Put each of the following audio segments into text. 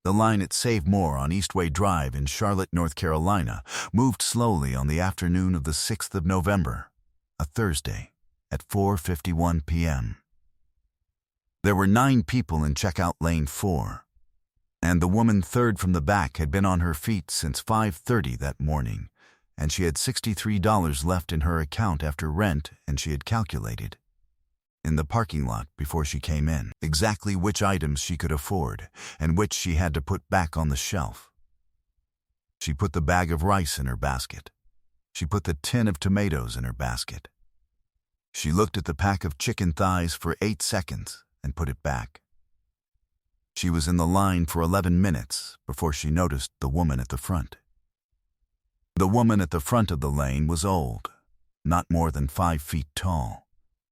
The line at Save More on Eastway Drive in Charlotte, North Carolina, moved slowly on the afternoon of the 6th of November, a Thursday, at 4:51 p.m. There were 9 people in checkout lane 4, and the woman third from the back had been on her feet since 5:30 that morning, and she had $63 left in her account after rent, and she had calculated, in the parking lot before she came in, exactly which items she could afford and which she had to put back on the shelf. She put the bag of rice in her basket. She put the tin of tomatoes in her basket. She looked at the pack of chicken thighs for 8 seconds and put it back. She was in the line for 11 minutes before she noticed the woman at the front. The woman at the front of the lane was old, not more than 5 feet tall,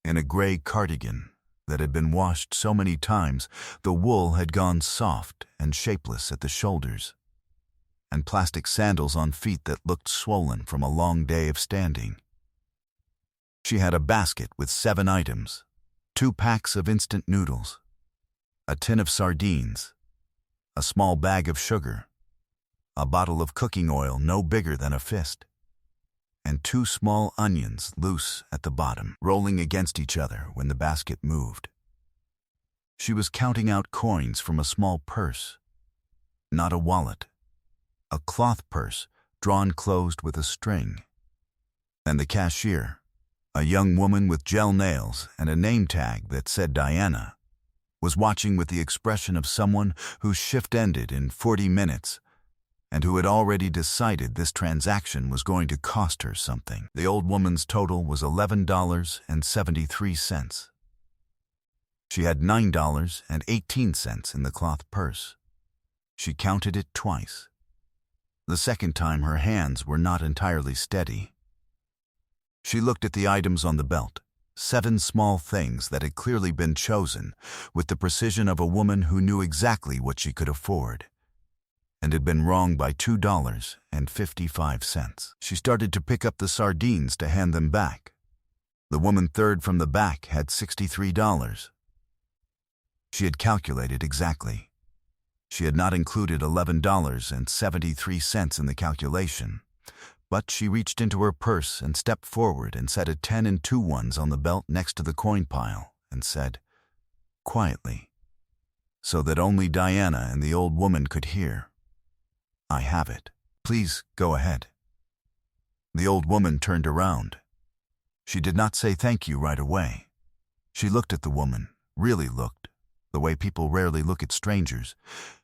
in a gray cardigan that had been washed so many times the wool had gone soft and shapeless at the shoulders, and plastic sandals on feet that looked swollen from a long day of standing. She had a basket with 7 items, 2 packs of instant noodles, a tin of sardines, a small bag of sugar, a bottle of cooking oil no bigger than a fist, and 2 small onions loose at the bottom, rolling against each other when the basket moved. She was counting out coins from a small purse, not a wallet, a cloth purse drawn closed with a string. And the cashier, a young woman with gel nails and a name tag that said Diana, was watching with the expression of someone whose shift ended in 40 minutes and who had already decided this transaction was going to cost her something. The old woman's total was $11.73. She had $9.18 in the cloth purse. She counted it twice. The second time her hands were not entirely steady. She looked at the items on the belt, 7 small things that had clearly been chosen with the precision of a woman who knew exactly what she could afford, and had been wrong by $2.55. She started to pick up the sardines to hand them back. The woman third from the back had $63. She had calculated exactly. She had not included $11.73 in the calculation, but she reached into her purse and stepped forward and set a 10 and 2 ones on the belt next to the coin pile and said, quietly, so that only Diana and the old woman could hear, "I have it. Please go ahead." The old woman turned around. She did not say thank you right away. She looked at the woman, really looked, the way people rarely look at strangers,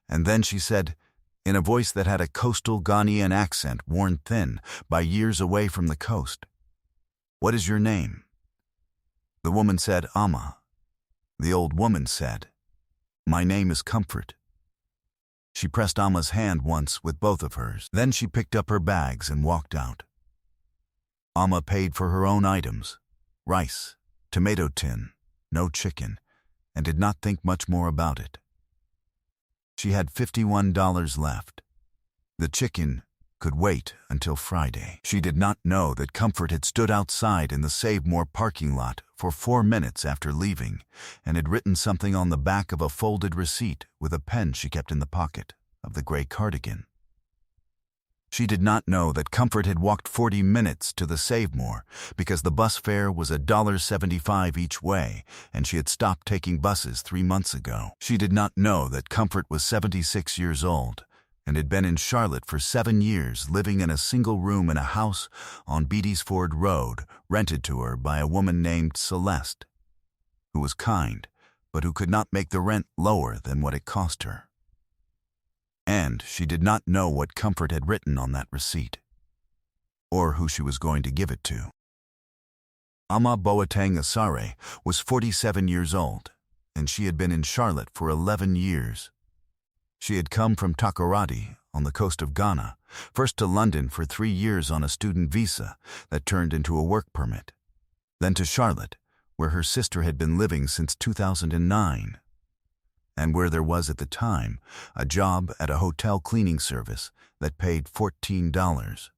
and then she said, in a voice that had a coastal Ghanaian accent worn thin by years away from the coast, "What is your name?" The woman said, "Amma." The old woman said, "My name is Comfort." She pressed Amma's hand once with both of hers. Then she picked up her bags and walked out. Amma paid for her own items, rice, tomato tin, no chicken, and did not think much more about it. She had $51 left. The chicken could wait until Friday. She did not know that Comfort had stood outside in the Save More parking lot for 4 minutes after leaving and had written something on the back of a folded receipt with a pen she kept in the pocket of the gray cardigan. She did not know that Comfort had walked 40 minutes to the Save More because the bus fare was $1.75 each way and she had stopped taking buses 3 months ago. She did not know that Comfort was 76 years old and had been in Charlotte for 7 years, living in a single room in a house on Beattiesford Road, rented to her by a woman named Celeste, who was kind, but who could not make the rent lower than what it cost her. And she did not know what Comfort had written on that receipt, or who she was going to give it to. Amma Boateng Asare was 47 years old, and she had been in Charlotte for 11 years. She had come from Takoradi on the coast of Ghana, first to London for 3 years on a student visa that turned into a work permit, then to Charlotte, where her sister had been living since 2009, and where there was at the time a job at a hotel cleaning service that paid $14.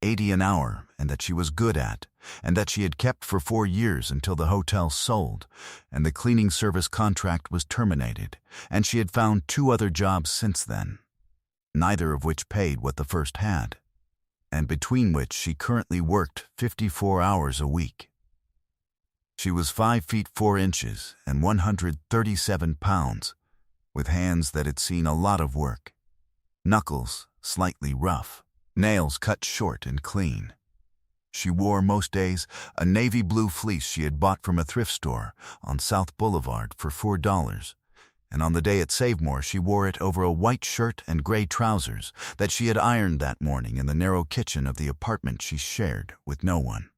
$80 an hour, and that she was good at, and that she had kept for 4 years until the hotel sold, and the cleaning service contract was terminated, and she had found 2 other jobs since then, neither of which paid what the first had, and between which she currently worked 54 hours a week. She was 5 feet 4 inches and 137 pounds, with hands that had seen a lot of work, knuckles slightly rough, nails cut short and clean. She wore most days a navy blue fleece she had bought from a thrift store on South Boulevard for $4, and on the day at Savemore she wore it over a white shirt and gray trousers that she had ironed that morning in the narrow kitchen of the apartment she shared with no one.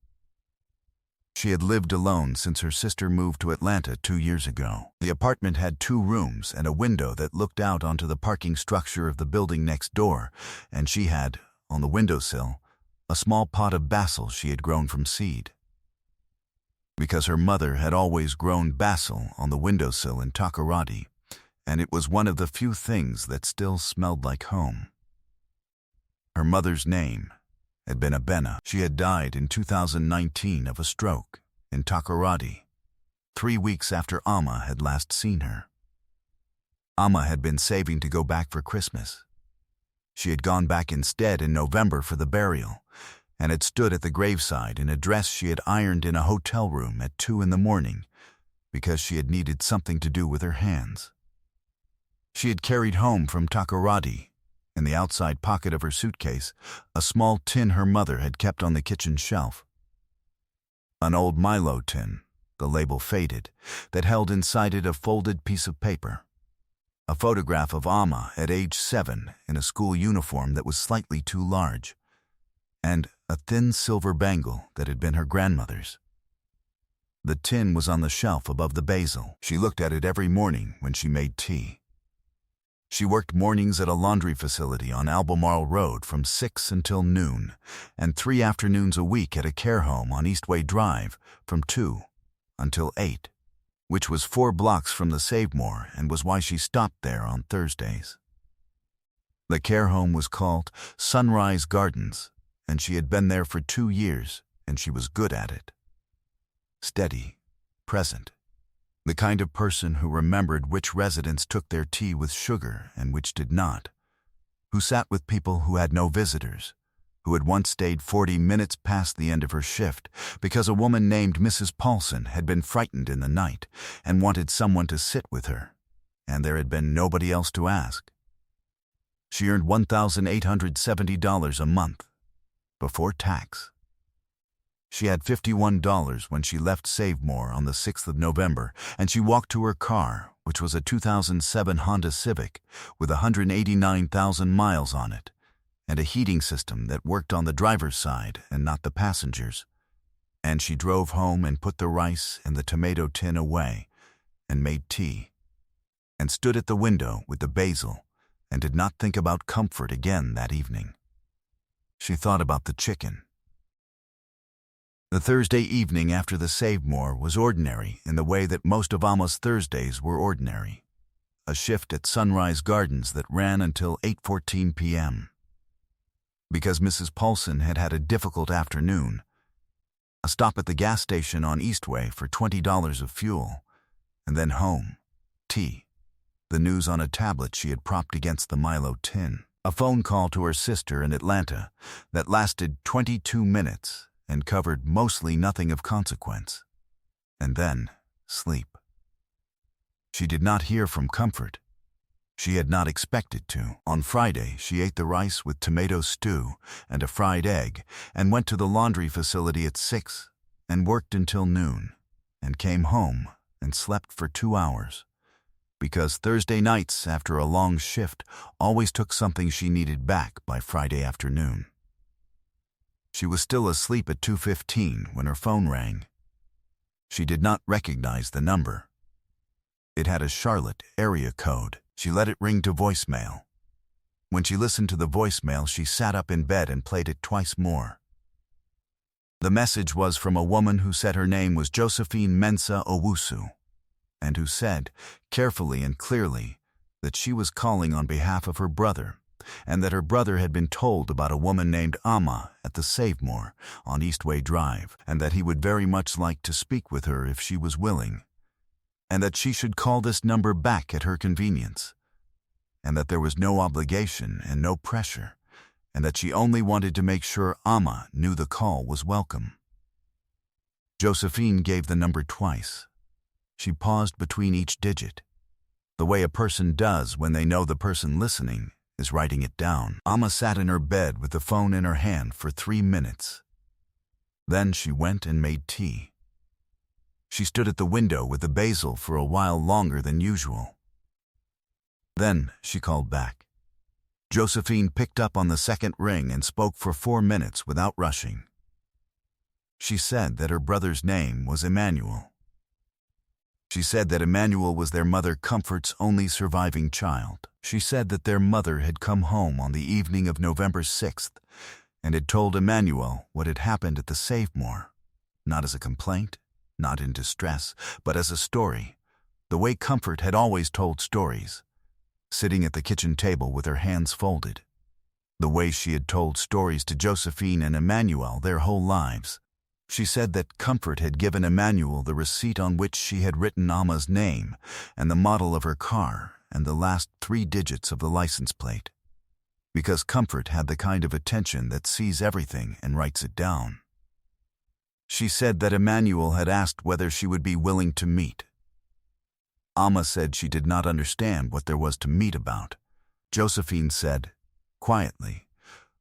She had lived alone since her sister moved to Atlanta 2 years ago. The apartment had 2 rooms and a window that looked out onto the parking structure of the building next door, and she had, on the windowsill, a small pot of basil she had grown from seed. Because her mother had always grown basil on the windowsill in Takoradi, and it was one of the few things that still smelled like home. Her mother's name had been Abena. She had died in 2019 of a stroke in Takoradi, 3 weeks after Amma had last seen her. Amma had been saving to go back for Christmas. She had gone back instead in November for the burial, and had stood at the graveside in a dress she had ironed in a hotel room at 2 in the morning because she had needed something to do with her hands. She had carried home from Takoradi, in the outside pocket of her suitcase, a small tin her mother had kept on the kitchen shelf. An old Milo tin, the label faded, that held inside it a folded piece of paper. A photograph of Amma at age 7 in a school uniform that was slightly too large, and a thin silver bangle that had been her grandmother's. The tin was on the shelf above the basil. She looked at it every morning when she made tea. She worked mornings at a laundry facility on Albemarle Road from 6 until noon, and 3 afternoons a week at a care home on Eastway Drive from 2 until 8, which was 4 blocks from the Savemore and was why she stopped there on Thursdays. The care home was called Sunrise Gardens, and she had been there for 2 years, and she was good at it. Steady, present. The kind of person who remembered which residents took their tea with sugar and which did not, who sat with people who had no visitors, who had once stayed 40 minutes past the end of her shift because a woman named Mrs. Paulson had been frightened in the night and wanted someone to sit with her, and there had been nobody else to ask. She earned $1,870 a month, before tax. She had $51 when she left Savemore on the 6th of November, and she walked to her car, which was a 2007 Honda Civic with 189,000 miles on it, and a heating system that worked on the driver's side and not the passengers. And she drove home and put the rice and the tomato tin away, and made tea, and stood at the window with the basil, and did not think about comfort again that evening. She thought about the chicken. The Thursday evening after the Savemore was ordinary in the way that most of Amma's Thursdays were ordinary. A shift at Sunrise Gardens that ran until 8:14 p.m. Because Mrs. Paulson had had a difficult afternoon, a stop at the gas station on Eastway for $20 of fuel, and then home, tea, the news on a tablet she had propped against the Milo tin, a phone call to her sister in Atlanta that lasted 22 minutes and covered mostly nothing of consequence, and then sleep. She did not hear from Comfort. She had not expected to. On Friday, she ate the rice with tomato stew and a fried egg and went to the laundry facility at 6 and worked until noon and came home and slept for 2 hours because Thursday nights after a long shift always took something she needed back by Friday afternoon. She was still asleep at 2:15 when her phone rang. She did not recognize the number. It had a Charlotte area code. She let it ring to voicemail. When she listened to the voicemail, she sat up in bed and played it twice more. The message was from a woman who said her name was Josephine Mensah Owusu, and who said, carefully and clearly, that she was calling on behalf of her brother, and that her brother had been told about a woman named Amma at the Savemore on Eastway Drive, and that he would very much like to speak with her if she was willing, and that she should call this number back at her convenience, and that there was no obligation and no pressure, and that she only wanted to make sure Amma knew the call was welcome. Josephine gave the number twice. She paused between each digit, the way a person does when they know the person listening is writing it down. Amma sat in her bed with the phone in her hand for 3 minutes. Then she went and made tea. She stood at the window with the basil for a while longer than usual. Then she called back. Josephine picked up on the second ring and spoke for 4 minutes without rushing. She said that her brother's name was Emmanuel. She said that Emmanuel was their mother Comfort's only surviving child. She said that their mother had come home on the evening of November 6th and had told Emmanuel what had happened at the Savemore, not as a complaint, not in distress, but as a story, the way Comfort had always told stories, sitting at the kitchen table with her hands folded, the way she had told stories to Josephine and Emmanuel their whole lives. She said that Comfort had given Emmanuel the receipt on which she had written Amma's name and the model of her car and the last 3 digits of the license plate, because Comfort had the kind of attention that sees everything and writes it down. She said that Emmanuel had asked whether she would be willing to meet. Amma said she did not understand what there was to meet about. Josephine said, quietly,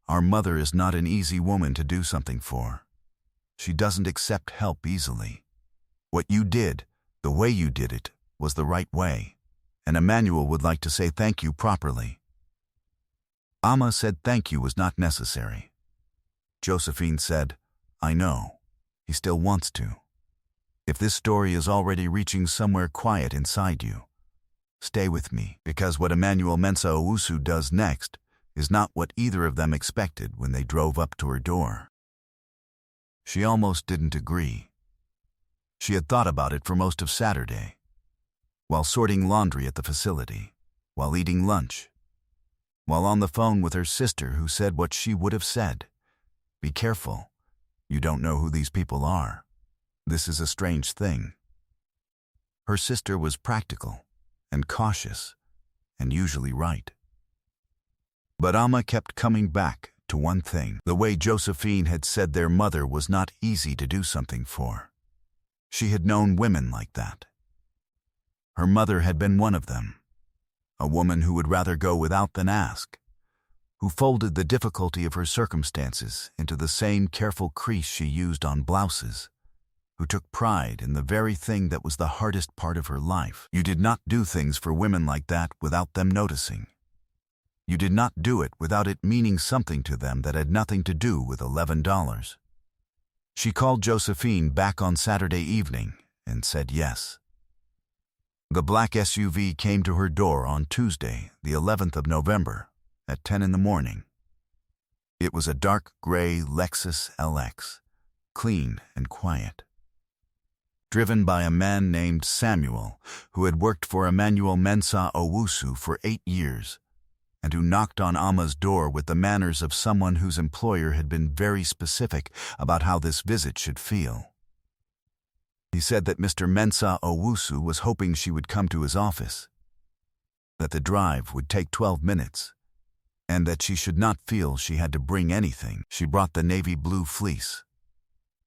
"Our mother is not an easy woman to do something for. She doesn't accept help easily. What you did, the way you did it, was the right way, and Emmanuel would like to say thank you properly." Amma said thank you was not necessary. Josephine said, "I know. He still wants to. If this story is already reaching somewhere quiet inside you, stay with me, because what Emmanuel Mensah Owusu does next is not what either of them expected when they drove up to her door." She almost didn't agree. She had thought about it for most of Saturday, while sorting laundry at the facility, while eating lunch, while on the phone with her sister who said what she would have said. "Be careful. You don't know who these people are. This is a strange thing." Her sister was practical and cautious and usually right. But Amma kept coming back to one thing, the way Josephine had said their mother was not easy to do something for. She had known women like that. Her mother had been one of them, a woman who would rather go without than ask, who folded the difficulty of her circumstances into the same careful crease she used on blouses, who took pride in the very thing that was the hardest part of her life. You did not do things for women like that without them noticing. You did not do it without it meaning something to them that had nothing to do with $11. She called Josephine back on Saturday evening and said yes. The black SUV came to her door on Tuesday, the 11th of November, at 10 in the morning. It was a dark gray Lexus LX, clean and quiet, driven by a man named Samuel, who had worked for Emmanuel Mensah Owusu for 8 years, and who knocked on Amma's door with the manners of someone whose employer had been very specific about how this visit should feel. He said that Mr. Mensah Owusu was hoping she would come to his office, that the drive would take 12 minutes, and that she should not feel she had to bring anything. She brought the navy blue fleece,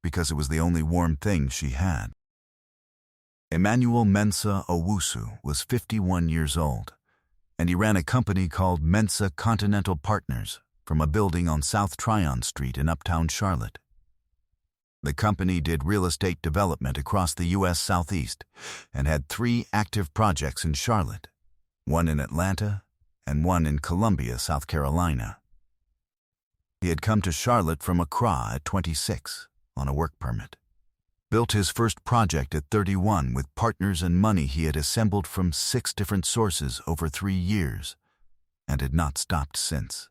because it was the only warm thing she had. Emmanuel Mensah Owusu was 51 years old, and he ran a company called Mensah Continental Partners from a building on South Tryon Street in uptown Charlotte. The company did real estate development across the U.S. Southeast and had 3 active projects in Charlotte, one in Atlanta and one in Columbia, South Carolina. He had come to Charlotte from Accra at 26 on a work permit, built his first project at 31 with partners and money he had assembled from 6 different sources over 3 years, and had not stopped since.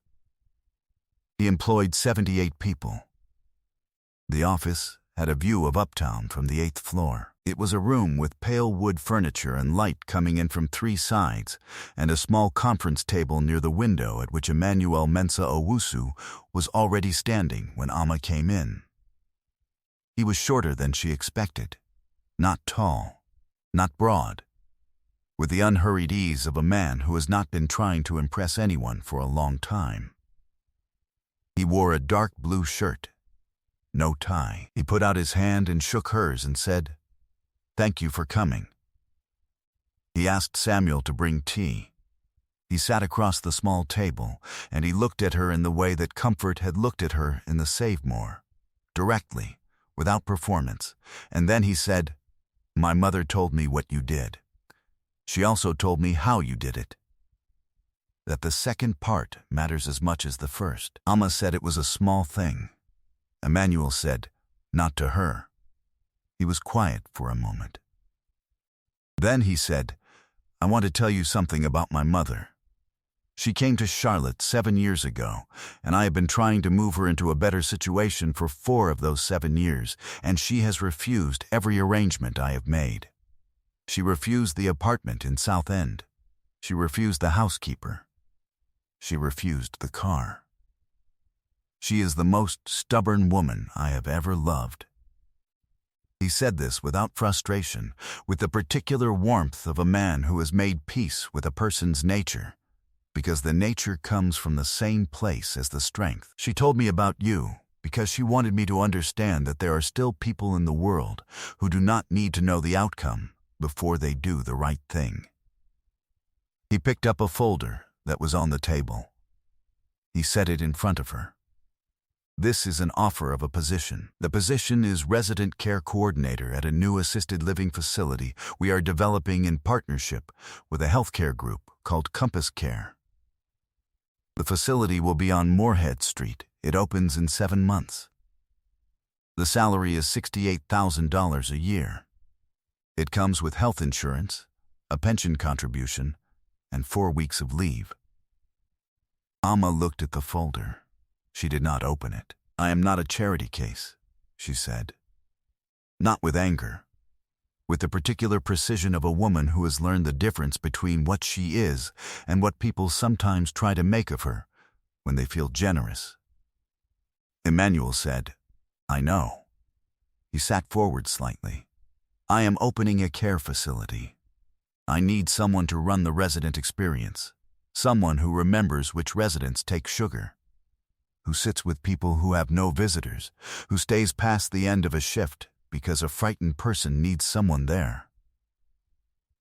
He employed 78 people. The office had a view of Uptown from the 8th floor. It was a room with pale wood furniture and light coming in from 3 sides, and a small conference table near the window at which Emmanuel Mensah Owusu was already standing when Amma came in. He was shorter than she expected, not tall, not broad, with the unhurried ease of a man who has not been trying to impress anyone for a long time. He wore a dark blue shirt, no tie. He put out his hand and shook hers and said, "Thank you for coming." He asked Samuel to bring tea. He sat across the small table, and he looked at her in the way that Comfort had looked at her in the Save More, directly, without performance, and then he said, "My mother told me what you did. She also told me how you did it. That the second part matters as much as the first." Amma said it was a small thing. Emmanuel said, "Not to her." He was quiet for a moment. Then he said, "I want to tell you something about my mother. She came to Charlotte 7 years ago, and I have been trying to move her into a better situation for 4 of those 7 years, and she has refused every arrangement I have made. She refused the apartment in South End. She refused the housekeeper. She refused the car. She is the most stubborn woman I have ever loved." He said this without frustration, with the particular warmth of a man who has made peace with a person's nature, because the nature comes from the same place as the strength. "She told me about you because she wanted me to understand that there are still people in the world who do not need to know the outcome before they do the right thing." He picked up a folder that was on the table. He set it in front of her. "This is an offer of a position. The position is Resident Care Coordinator at a new assisted living facility we are developing in partnership with a healthcare group called Compass Care. The facility will be on Moorhead Street. It opens in 7 months. The salary is $68,000 a year. It comes with health insurance, a pension contribution, and 4 weeks of leave." Amma looked at the folder. She did not open it. "I am not a charity case," she said. Not with anger, with the particular precision of a woman who has learned the difference between what she is and what people sometimes try to make of her when they feel generous. Emmanuel said, "I know." He sat forward slightly. "I am opening a care facility. I need someone to run the resident experience, someone who remembers which residents take sugar, who sits with people who have no visitors, who stays past the end of a shift because a frightened person needs someone there.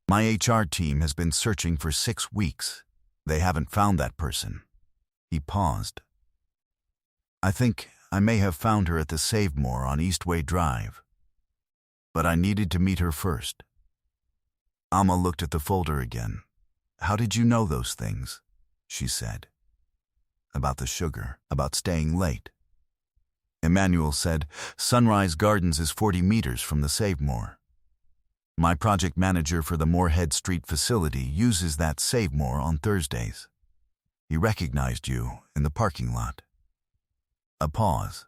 My HR team has been searching for 6 weeks. They haven't found that person." He paused. "I think I may have found her at the Save More on Eastway Drive. But I needed to meet her first." Amma looked at the folder again. "How did you know those things?" she said. "About the sugar, about staying late." Emmanuel said, "Sunrise Gardens is 40 meters from the Save More. My project manager for the Moorhead Street facility uses that Save More on Thursdays. He recognized you in the parking lot." A pause.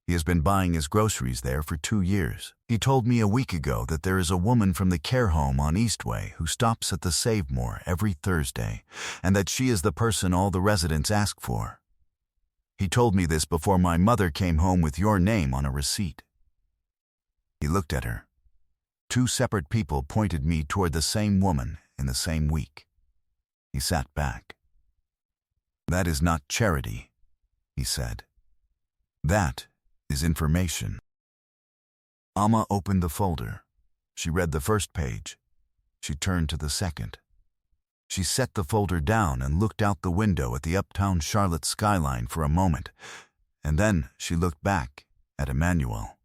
"He has been buying his groceries there for 2 years. He told me a week ago that there is a woman from the care home on Eastway who stops at the Save More every Thursday, and that she is the person all the residents ask for. He told me this before my mother came home with your name on a receipt." He looked at her. 2 separate people pointed me toward the same woman in the same week. He sat back. "That is not charity," he said. "That is information." Amma opened the folder. She read the first page. She turned to the second. She set the folder down and looked out the window at the uptown Charlotte skyline for a moment, and then she looked back at Emmanuel.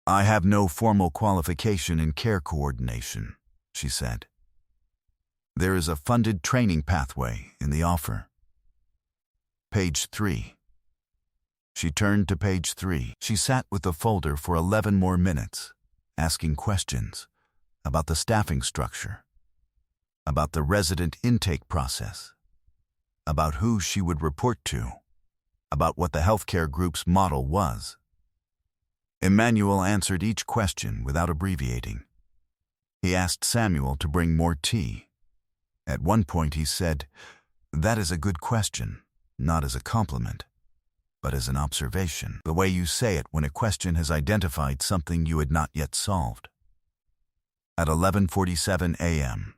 "I have no formal qualification in care coordination," she said. "There is a funded training pathway in the offer. Page 3. She turned to page 3. She sat with the folder for 11 more minutes, asking questions about the staffing structure, about the resident intake process, about who she would report to, about what the healthcare group's model was. Emmanuel answered each question without abbreviating. He asked Samuel to bring more tea. At one point he said, "That is a good question, not as a compliment, but as an observation, the way you say it when a question has identified something you had not yet solved." At 11:47 a.m.,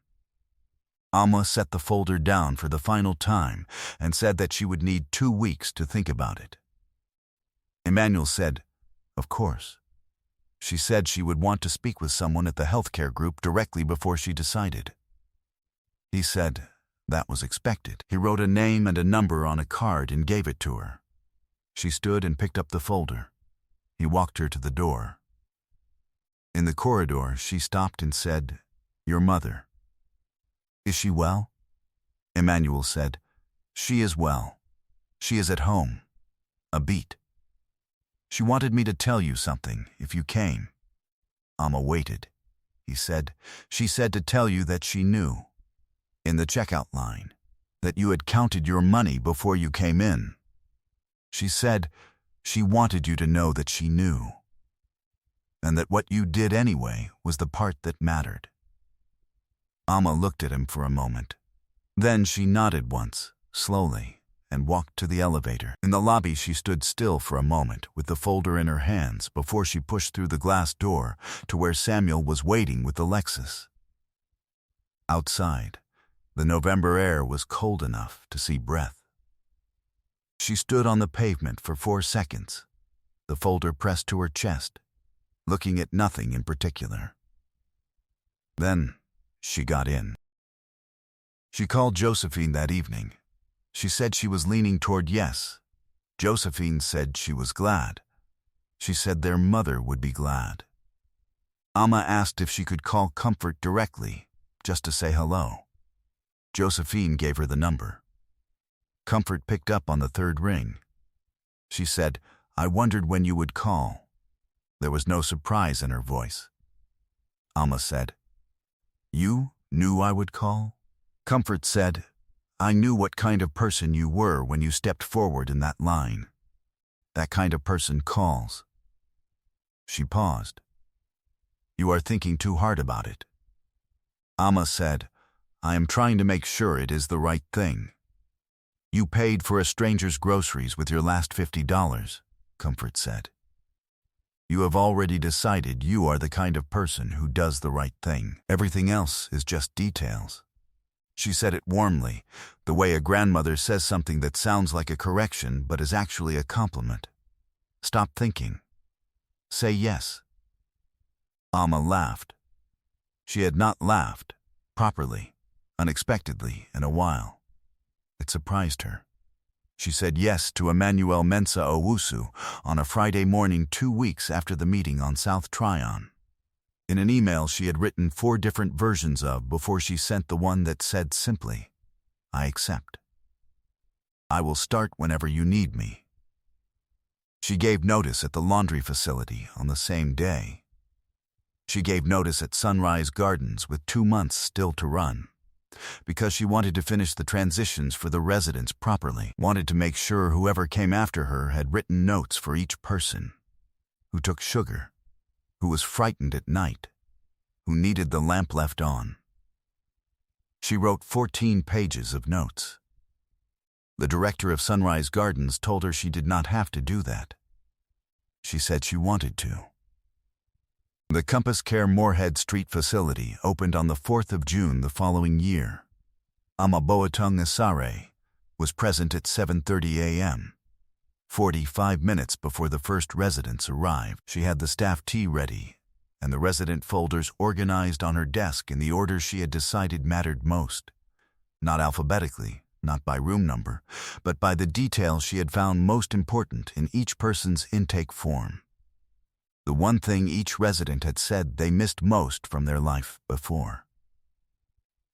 Alma set the folder down for the final time and said that she would need 2 weeks to think about it. Emmanuel said, "Of course." She said she would want to speak with someone at the healthcare group directly before she decided. He said that was expected. He wrote a name and a number on a card and gave it to her. She stood and picked up the folder. He walked her to the door. In the corridor, she stopped and said, "Your mother. Is she well?" Emmanuel said, "She is well. She is at home. A beat. She wanted me to tell you something, if you came." Alma waited. He said, "She said to tell you that she knew, in the checkout line, that you had counted your money before you came in. She said she wanted you to know that she knew, and that what you did anyway was the part that mattered." Alma looked at him for a moment. Then she nodded once, slowly, and walked to the elevator. In the lobby, she stood still for a moment with the folder in her hands before she pushed through the glass door to where Samuel was waiting with the Lexus. Outside, the November air was cold enough to see breath. She stood on the pavement for 4 seconds, the folder pressed to her chest, looking at nothing in particular. Then she got in. She called Josephine that evening. She said she was leaning toward yes. Josephine said she was glad. She said their mother would be glad. Alma asked if she could call Comfort directly, just to say hello. Josephine gave her the number. Comfort picked up on the 3rd ring. She said, "I wondered when you would call." There was no surprise in her voice. Alma said, "You knew I would call?" Comfort said, "I knew what kind of person you were when you stepped forward in that line. That kind of person calls." She paused. "You are thinking too hard about it." Alma said, "I am trying to make sure it is the right thing." "You paid for a stranger's groceries with your last $50, Comfort said. "You have already decided you are the kind of person who does the right thing. Everything else is just details." She said it warmly, the way a grandmother says something that sounds like a correction but is actually a compliment. "Stop thinking. Say yes." Alma laughed. She had not laughed, properly, unexpectedly, in a while. It surprised her. She said yes to Emmanuel Mensah Owusu on a Friday morning 2 weeks after the meeting on South Tryon. In an email she had written 4 different versions of before she sent the one that said simply, "I accept. I will start whenever you need me." She gave notice at the laundry facility on the same day. She gave notice at Sunrise Gardens with 2 months still to run, because she wanted to finish the transitions for the residents properly, wanted to make sure whoever came after her had written notes for each person, who took sugar, who was frightened at night, who needed the lamp left on. She wrote 14 pages of notes. The director of Sunrise Gardens told her she did not have to do that. She said she wanted to. The Compass Care Moorhead Street facility opened on the 4th of June the following year. Alma Boateng Asare was present at 7:30 a.m., 45 minutes before the first residents arrived. She had the staff tea ready and the resident folders organized on her desk in the order she had decided mattered most. Not alphabetically, not by room number, but by the details she had found most important in each person's intake form. The one thing each resident had said they missed most from their life before.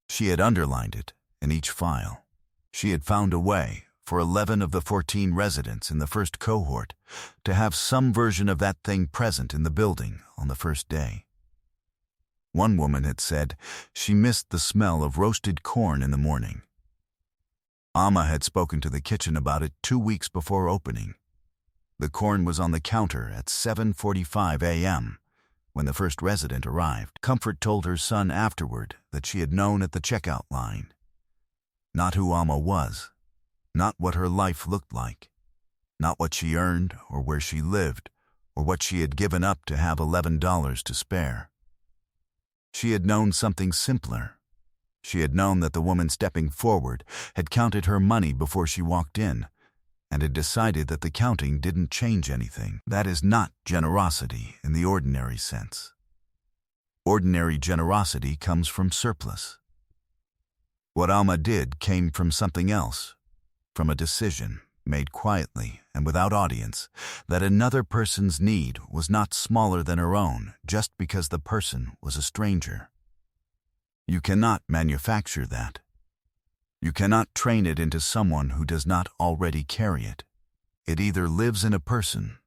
She had underlined it in each file. She had found a way for 11 of the 14 residents in the first cohort to have some version of that thing present in the building on the first day. One woman had said she missed the smell of roasted corn in the morning. Alma had spoken to the kitchen about it 2 weeks before opening. The corn was on the counter at 7:45 a.m. when the first resident arrived. Comfort told her son afterward that she had known at the checkout line. Not who Alma was, not what her life looked like, not what she earned or where she lived or what she had given up to have $11 to spare. She had known something simpler. She had known that the woman stepping forward had counted her money before she walked in, and had decided that the counting didn't change anything. That is not generosity in the ordinary sense. Ordinary generosity comes from surplus. What Alma did came from something else, from a decision made quietly and without audience that another person's need was not smaller than her own just because the person was a stranger. You cannot manufacture that. You cannot train it into someone who does not already carry it. It either lives in a person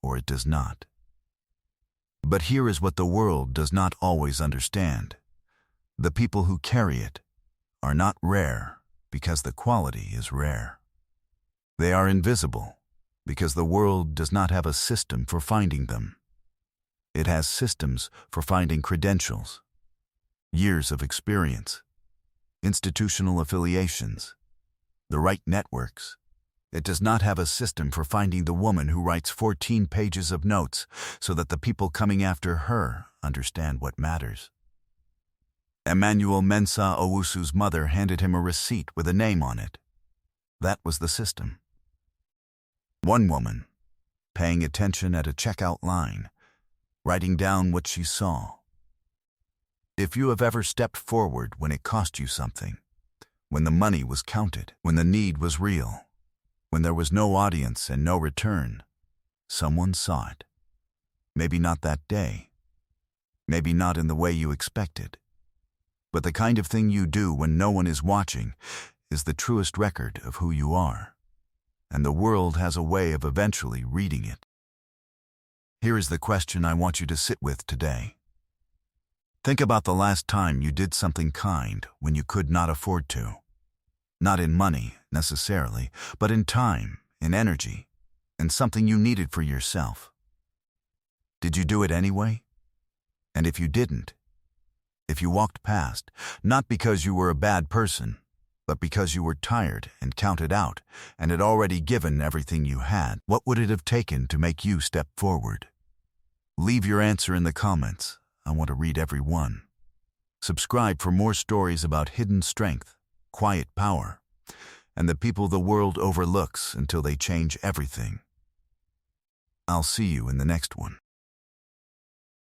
or it does not. But here is what the world does not always understand. The people who carry it are not rare because the quality is rare. They are invisible because the world does not have a system for finding them. It has systems for finding credentials, years of experience, institutional affiliations, the right networks. It does not have a system for finding the woman who writes 14 pages of notes so that the people coming after her understand what matters. Emmanuel Mensah Owusu's mother handed him a receipt with a name on it. That was the system. One woman, paying attention at a checkout line, writing down what she saw. If you have ever stepped forward when it cost you something, when the money was counted, when the need was real, when there was no audience and no return, someone saw it. Maybe not that day, maybe not in the way you expected, but the kind of thing you do when no one is watching is the truest record of who you are, and the world has a way of eventually reading it. Here is the question I want you to sit with today. Think about the last time you did something kind when you could not afford to. Not in money, necessarily, but in time, in energy, and something you needed for yourself. Did you do it anyway? And if you didn't, if you walked past, not because you were a bad person, but because you were tired and counted out and had already given everything you had, what would it have taken to make you step forward? Leave your answer in the comments. I want to read every one. Subscribe for more stories about hidden strength, quiet power, and the people the world overlooks until they change everything. I'll see you in the next one.